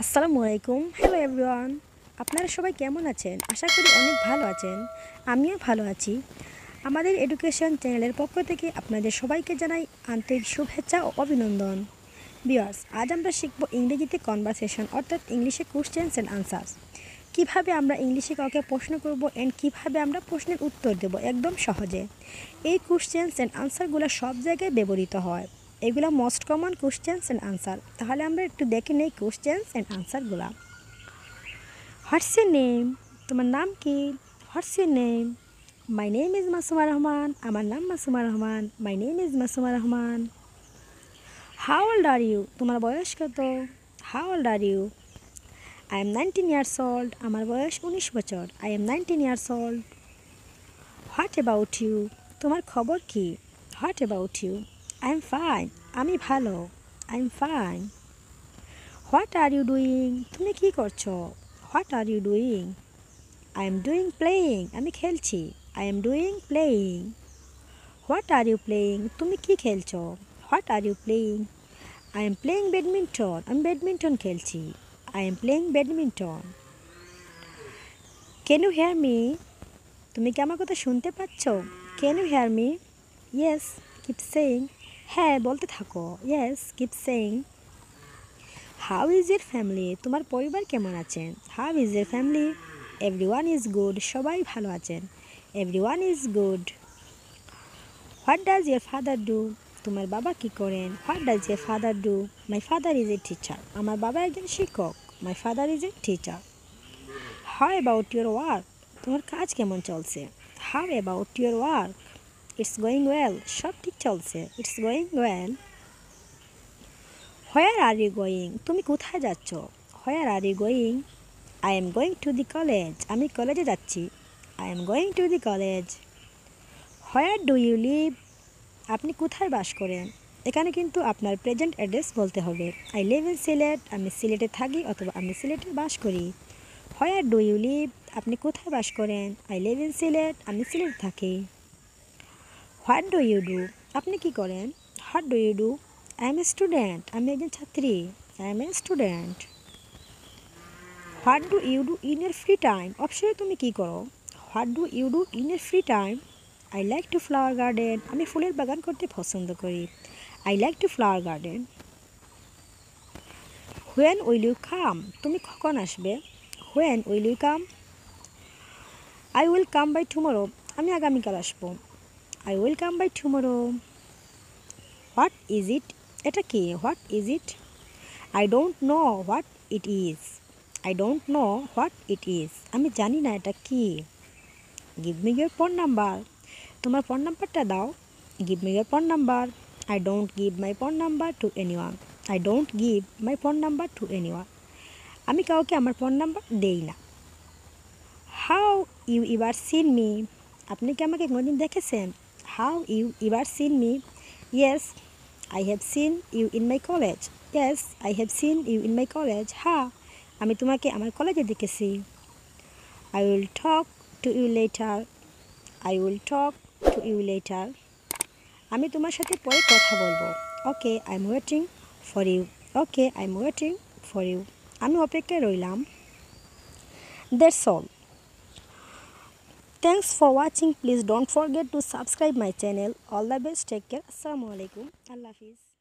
আসসালামু আলাইকুম। Hello everyone, আপনারা সবাই কেমন আছেন? আশা করি অনেক ভালো আছেন। আমিও ভালো আছি। আমাদের এডুকেশন চ্যানেলের পক্ষ থেকে আপনাদের সবাইকে জানাই আন্তরিক শুভেচ্ছা ও অভিনন্দন। ভিউয়ার্স, আজ আমরা শিখব ইংরেজিতে কনভারসেশন, অর্থাৎ ইংলিশে কোশ্চেন্স অ্যান্ড আনসার্স। কীভাবে আমরা ইংলিশে কাউকে প্রশ্ন করব অ্যান্ড কীভাবে আমরা প্রশ্নের উত্তর দেব একদম সহজে। এই কোশ্চেন্স অ্যান্ড আনসারগুলো সব জায়গায় ব্যবহৃত হয়। এগুলো most common questions and answer. তাহলে আমরা একটু দেখে নেই কোশ্চেন্স অ্যান্ড আনসারগুলো। What's your name? তোমার নাম কি? What's your name? My name is Masuma Rahman. আমার নাম Masuma Rahman. My name is Masuma Rahman. How old are you? তোমার বয়স কত? How old are you? I am 19 years old. আমার বয়স 19 বছর। I am 19 years old. What about you? তোমার খবর কি? What about you? I am fine. আমি ভালো। I am fine. What are you doing? তুমি কি করছো? What are you doing? I am doing playing. আমি খেলছি। I am doing playing. What are you playing? তুমি কি খেলছো? What are you playing? I am playing badminton. আমি badminton খেলছি। I am playing badminton. Can you hear me? তুমি কি আমার কথা শুনতে পাচ্ছ? Can you hear me? Yes, keep saying. হ্যাঁ, বলতে থাকো। Yes, keep saying. How is your family? তোমার পরিবার কেমন আছেন? How is your family? Everyone is good. সবাই ভালো আছেন। Everyone is good. What does your father do? তোমার বাবা কি করেন? What does your father do? My father is a teacher. আমার বাবা একজন শিক্ষক। My father is a teacher. How about your work? তোমার কাজ কেমন চলছে? How about your work? It's going well. সব ঠিক চলছে। It's going well. Where are you going? তুমি কোথায় যাচ্ছ? Where are you going? I am going to the college. আমি কলেজে যাচ্ছি। I am going to the college. Where do you live? আপনি কোথায় বাস করেন? এখানে কিন্তু আপনার প্রেজেন্ট অ্যাড্রেস বলতে হবে। I live in Sylhet. আমি সিলেটে থাকি অথবা আমি সিলেটে বাস করি। Where do you live? আপনি কোথায় বাস করেন? I live in Sylhet. আমি সিলেটে থাকি। What do you do? আপনি কি করেন? What do you do? I am a student. আমি একজন ছাত্রী। I am a student. What do you do in your free time? অবশ্যই তুমি কী করো? What do you do in your free time? I like to flower garden. আমি ফুলের বাগান করতে পছন্দ করি। I like to flower garden. When will you come? তুমি কখন আসবে? When will you come? I will come by tomorrow. আমি আগামীকাল আসবো। I will come by tomorrow. What is it? এটা কি? What is it? I don't know what it is. I don't know what it is. আমি জানি না এটা কি। Give me your phone number. তোমার ফোন নাম্বারটা দাও। Give me your phone number. I don't give my phone number to anyone. I don't give my phone number to anyone. আমি কাউকে আমার ফোন নাম্বার দেই না। How you ever seen me? আপনি কি আমাকে কোনোদিন দেখেছেন? How you ever seen me? Yes, I have seen you in my college. Yes, I have seen you in my college. হ্যাঁ, আমি তোমাকে আমার কলেজে দেখেছি। I will talk to you later. I will talk to you later. আমি তোমার সাথে পরে কথা বলবো। Okay, I am waiting for you. Okay, I am waiting for you. আমি অপেক্ষায় রইলাম। That's all. Thanks for watching. Please don't forget to subscribe my channel. All the best. Take care. Assalamu alaikum. Allah Hafiz.